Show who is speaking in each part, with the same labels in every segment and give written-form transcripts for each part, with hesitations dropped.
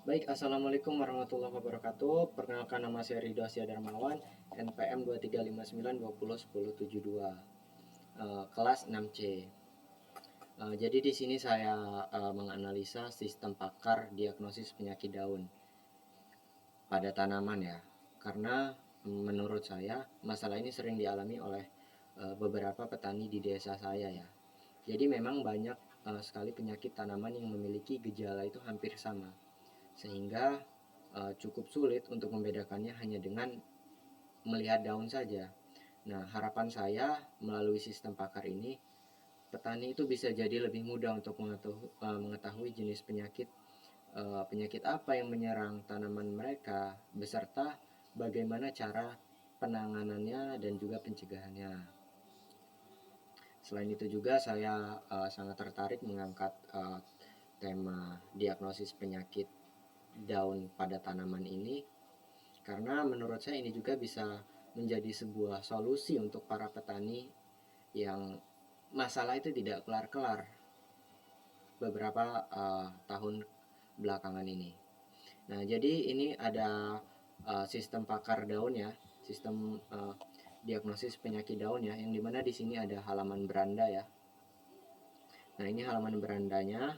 Speaker 1: Baik, Assalamualaikum warahmatullahi wabarakatuh. Perkenalkan, nama saya Ridho Asya Darmawan, NPM 2359201072, kelas 6C. Jadi di sini saya menganalisa sistem pakar diagnosis penyakit daun pada tanaman ya. Karena menurut saya masalah ini sering dialami oleh beberapa petani di desa saya ya. Jadi memang banyak sekali penyakit tanaman yang memiliki gejala itu hampir sama, sehingga cukup sulit untuk membedakannya hanya dengan melihat daun saja. Nah, harapan saya melalui sistem pakar ini, petani itu bisa jadi lebih mudah untuk mengetahui jenis penyakit apa yang menyerang tanaman mereka, beserta bagaimana cara penanganannya dan juga pencegahannya. Selain itu juga saya sangat tertarik mengangkat tema diagnosis penyakit daun pada tanaman ini, karena menurut saya ini juga bisa menjadi sebuah solusi untuk para petani yang masalah itu tidak kelar-kelar beberapa tahun belakangan ini. Nah, jadi ini ada sistem pakar daun ya, sistem diagnosis penyakit daun ya, yang dimana di sini ada halaman beranda ya. Nah, ini halaman berandanya.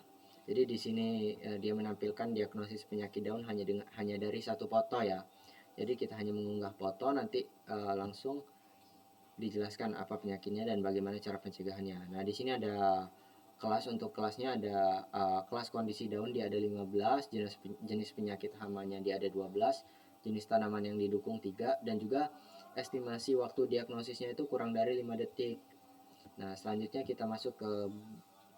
Speaker 1: Jadi di sini dia menampilkan diagnosis penyakit daun hanya dari satu foto ya. Jadi kita hanya mengunggah foto, nanti langsung dijelaskan apa penyakitnya dan bagaimana cara pencegahannya. Nah, di sini ada kelas, untuk kelasnya ada kelas kondisi daun dia ada 15, jenis penyakit hamanya dia ada 12, jenis tanaman yang didukung 3, dan juga estimasi waktu diagnosisnya itu kurang dari 5 detik. Nah, selanjutnya kita masuk ke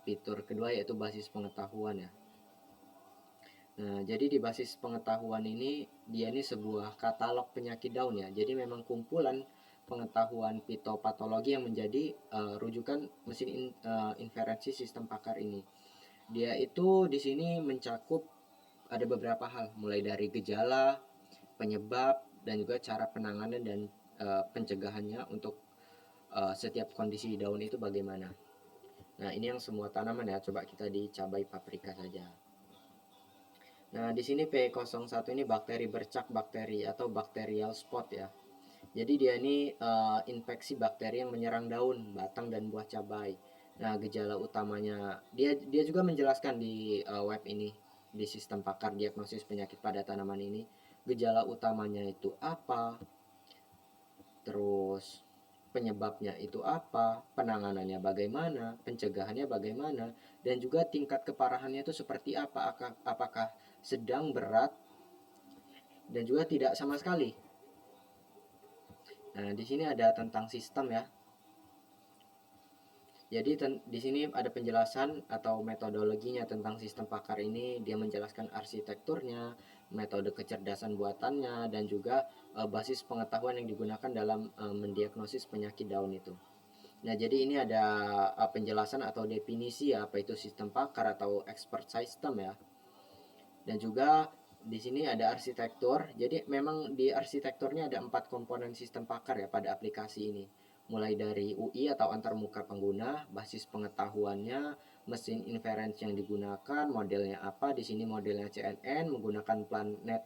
Speaker 1: fitur kedua, yaitu basis pengetahuan ya. Nah, jadi di basis pengetahuan ini, dia ini sebuah katalog penyakit daun ya. Jadi memang kumpulan pengetahuan fitopatologi yang menjadi rujukan mesin inferensi sistem pakar ini. Dia itu di sini mencakup ada beberapa hal, mulai dari gejala, penyebab, dan juga cara penanganan dan pencegahannya untuk setiap kondisi daun itu bagaimana. Nah, ini yang semua tanaman ya. Coba kita di cabai paprika saja. Nah, di sini P01 ini bakteri bercak bakteri atau bacterial spot ya. Jadi dia ini infeksi bakteri yang menyerang daun, batang, dan buah cabai. Nah, gejala utamanya dia juga menjelaskan di web ini, di sistem pakar diagnosis penyakit pada tanaman ini, gejala utamanya itu apa, terus penyebabnya itu apa, penanganannya bagaimana, pencegahannya bagaimana, dan juga tingkat keparahannya itu seperti apa, apakah sedang, berat, dan juga tidak sama sekali. Nah, di sini ada tentang sistem ya. Jadi di sini ada penjelasan atau metodologinya tentang sistem pakar ini. Dia menjelaskan arsitekturnya, metode kecerdasan buatannya, dan juga basis pengetahuan yang digunakan dalam mendiagnosis penyakit daun itu. Nah, jadi ini ada penjelasan atau definisi ya, apa itu sistem pakar atau expert system ya. Dan juga di sini ada arsitektur. Jadi memang di arsitekturnya ada 4 komponen sistem pakar ya pada aplikasi ini. Mulai dari UI atau antarmuka pengguna, basis pengetahuannya, mesin inference yang digunakan, modelnya apa. Di sini modelnya CNN menggunakan planet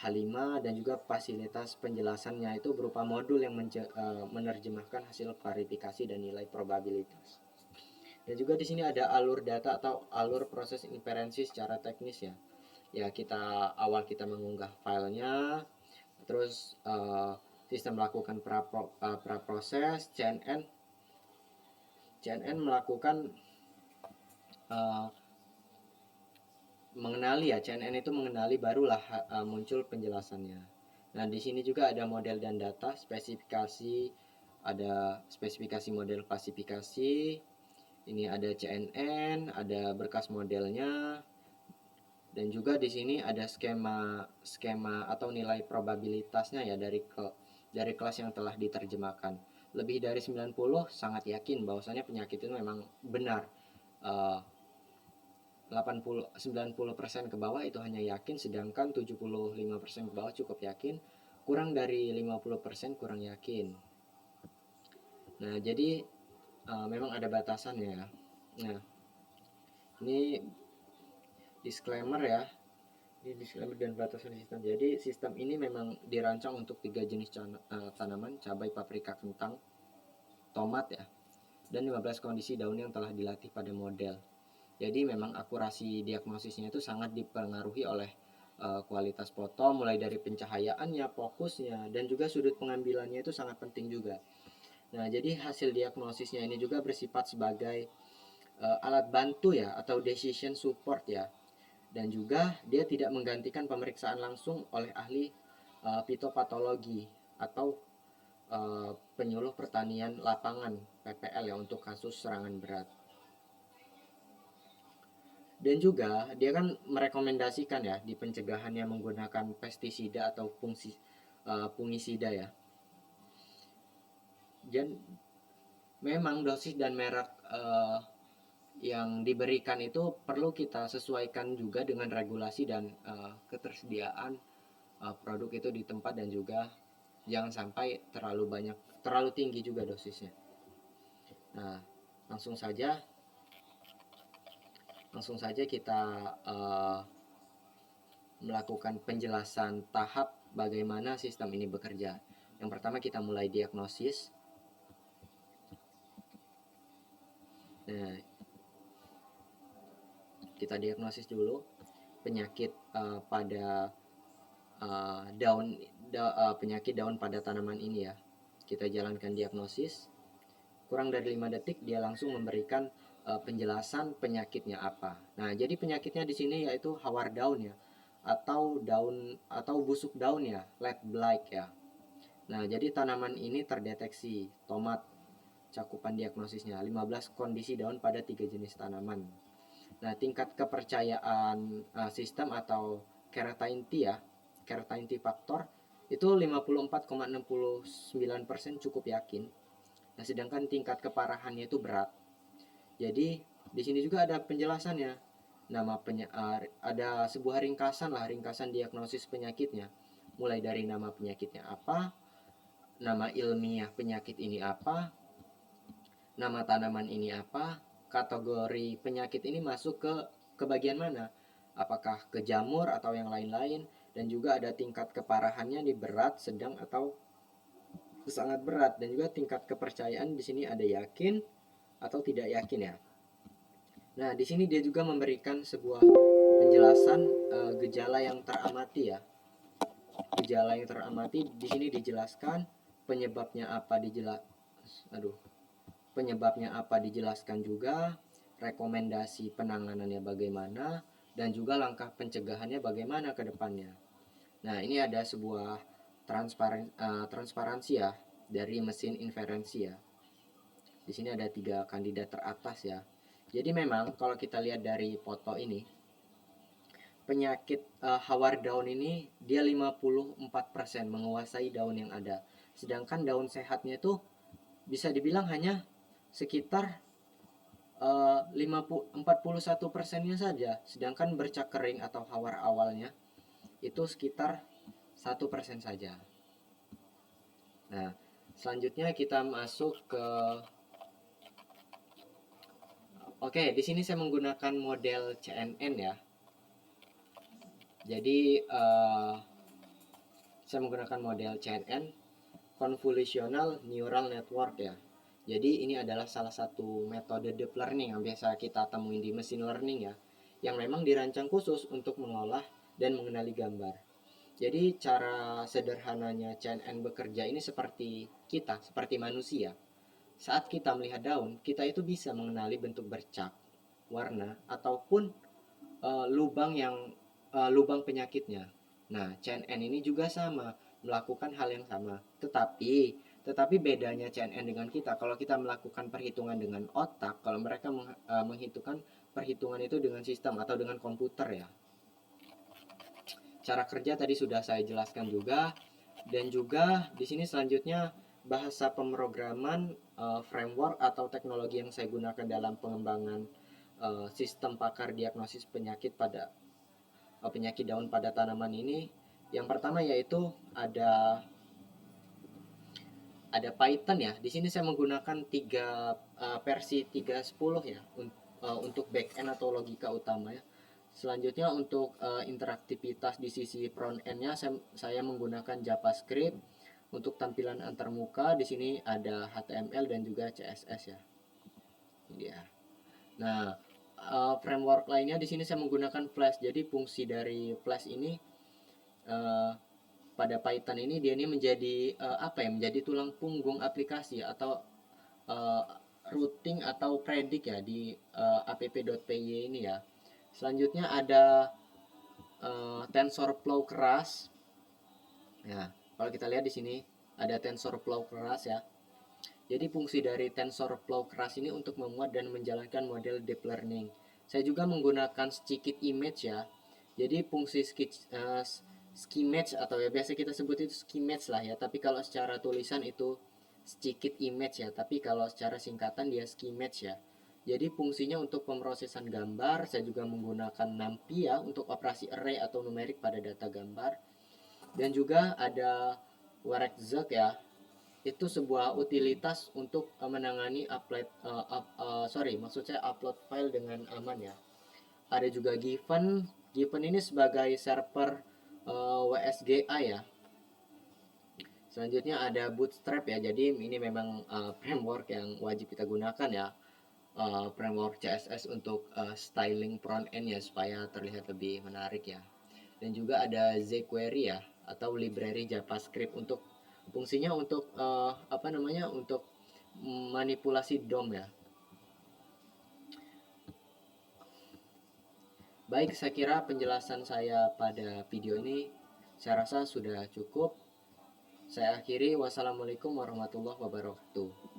Speaker 1: H5, dan juga fasilitas penjelasannya itu berupa modul yang menerjemahkan hasil klarifikasi dan nilai probabilitas. Dan juga di sini ada alur data atau alur proses inferensi secara teknis ya. Ya, kita mengunggah filenya, terus sistem melakukan praproses. CNN melakukan uh, mengenali ya, CNN itu mengenali, barulah muncul penjelasannya. Nah, di sini juga ada model dan data, spesifikasi, ada spesifikasi model klasifikasi. Ini ada CNN, ada berkas modelnya, dan juga di sini ada skema atau nilai probabilitasnya ya dari kelas yang telah diterjemahkan. Lebih dari 90 sangat yakin bahwasanya penyakit itu memang benar. 90% ke bawah itu hanya yakin, sedangkan 75% ke bawah cukup yakin, kurang dari 50% kurang yakin. Nah, jadi memang ada batasannya ya. Nah, ini disclaimer ya. Disclaimer dan batasan sistem. Jadi sistem ini memang dirancang untuk 3 jenis tanaman: cabai, paprika, kentang, tomat ya, dan 15 kondisi daun yang telah dilatih pada model. Jadi memang akurasi diagnosisnya itu sangat dipengaruhi oleh kualitas foto, mulai dari pencahayaannya, fokusnya, dan juga sudut pengambilannya itu sangat penting juga. Nah, jadi hasil diagnosisnya ini juga bersifat sebagai alat bantu ya, atau decision support ya, dan juga dia tidak menggantikan pemeriksaan langsung oleh ahli fitopatologi atau penyuluh pertanian lapangan PPL ya untuk kasus serangan berat. Dan juga dia kan merekomendasikan ya di pencegahannya menggunakan pestisida atau fungisida ya. Dan memang dosis dan merek yang diberikan itu perlu kita sesuaikan juga dengan regulasi dan ketersediaan produk itu di tempat, dan juga jangan sampai terlalu tinggi juga dosisnya. Nah, langsung saja kita melakukan penjelasan tahap bagaimana sistem ini bekerja. Yang pertama kita mulai diagnosis. Nah, kita diagnosis dulu penyakit pada penyakit daun pada tanaman ini ya. Kita jalankan diagnosis. Kurang dari 5 detik dia langsung memberikan penjelasan penyakitnya apa. Nah, jadi penyakitnya di sini yaitu hawar daun ya, atau busuk daun ya, leaf blight ya. Nah, jadi tanaman ini terdeteksi tomat. Cakupan diagnosisnya 15 kondisi daun pada 3 jenis tanaman. Nah, tingkat kepercayaan sistem atau Keratinity ya, Keratinity faktor itu 54,69% cukup yakin. Nah, sedangkan tingkat keparahannya itu berat. Jadi di sini juga ada penjelasannya. Ada sebuah ringkasan diagnosis penyakitnya. Mulai dari nama penyakitnya apa, nama ilmiah penyakit ini apa, nama tanaman ini apa, kategori penyakit ini masuk ke bagian mana, apakah ke jamur atau yang lain-lain, dan juga ada tingkat keparahannya di berat, sedang, atau sangat berat, dan juga tingkat kepercayaan di sini ada yakin atau tidak yakin ya. Nah, di sini dia juga memberikan sebuah penjelasan gejala yang teramati ya. Gejala yang teramati di sini dijelaskan, penyebabnya apa dijelaskan juga, rekomendasi penanganannya bagaimana, dan juga langkah pencegahannya bagaimana ke depannya. Nah, ini ada sebuah transparansi ya dari mesin inferensi ya. Di sini ada 3 kandidat teratas ya. Jadi memang kalau kita lihat dari foto ini, penyakit hawar daun ini dia 54% menguasai daun yang ada. Sedangkan daun sehatnya itu bisa dibilang hanya sekitar 41%-nya saja. Sedangkan bercak kering atau hawar awalnya itu sekitar 1% saja. Nah, selanjutnya kita masuk ke Oke, di sini saya menggunakan model CNN ya. Jadi saya menggunakan model CNN, Convolutional Neural Network ya. Jadi ini adalah salah satu metode deep learning yang biasa kita temuin di machine learning ya, yang memang dirancang khusus untuk mengolah dan mengenali gambar. Jadi cara sederhananya CNN bekerja ini seperti manusia. Saat kita melihat daun, kita itu bisa mengenali bentuk bercak, warna, ataupun lubang penyakitnya. Nah, CNN ini juga sama, melakukan hal yang sama. Tetapi bedanya CNN dengan kita, kalau kita melakukan perhitungan dengan otak, kalau mereka menghitungkan perhitungan itu dengan sistem atau dengan komputer ya. Cara kerja tadi sudah saya jelaskan juga, dan juga di sini selanjutnya bahasa pemrograman framework atau teknologi yang saya gunakan dalam pengembangan sistem pakar diagnosis penyakit daun pada tanaman ini. Yang pertama yaitu ada Python ya. Di sini saya menggunakan versi 3.10 ya untuk backend atau logika utama ya. Selanjutnya untuk interaktivitas di sisi front end-nya saya menggunakan JavaScript. Untuk tampilan antarmuka di sini ada HTML dan juga CSS ya. Ini dia. Nah, framework lainnya di sini saya menggunakan Flash. Jadi fungsi dari Flash ini pada Python ini dia ini menjadi menjadi tulang punggung aplikasi atau routing atau predik ya di app.py ini ya. Selanjutnya ada TensorFlow keras. Nah, kalau kita lihat di sini ada TensorFlow keras ya. Jadi fungsi dari TensorFlow keras ini untuk memuat dan menjalankan model deep learning. Saya juga menggunakan Scikit image ya. Jadi fungsi skimage atau ya biasa kita sebut itu skimage lah ya. Tapi kalau secara tulisan itu Scikit image ya. Tapi kalau secara singkatan dia skimage ya. Jadi fungsinya untuk pemrosesan gambar. Saya juga menggunakan NumPy ya untuk operasi array atau numerik pada data gambar. Dan juga ada Workzak ya, itu sebuah utilitas untuk menangani upload file dengan aman ya. Ada juga Given. Given ini sebagai server WSGA ya. Selanjutnya ada Bootstrap ya. Jadi ini memang framework yang wajib kita gunakan ya. Framework CSS untuk styling front end ya supaya terlihat lebih menarik ya. Dan juga ada jQuery ya atau library JavaScript untuk fungsinya untuk untuk manipulasi DOM ya. Baik, saya kira penjelasan saya pada video ini saya rasa sudah cukup. Saya akhiri, wassalamualaikum warahmatullahi wabarakatuh.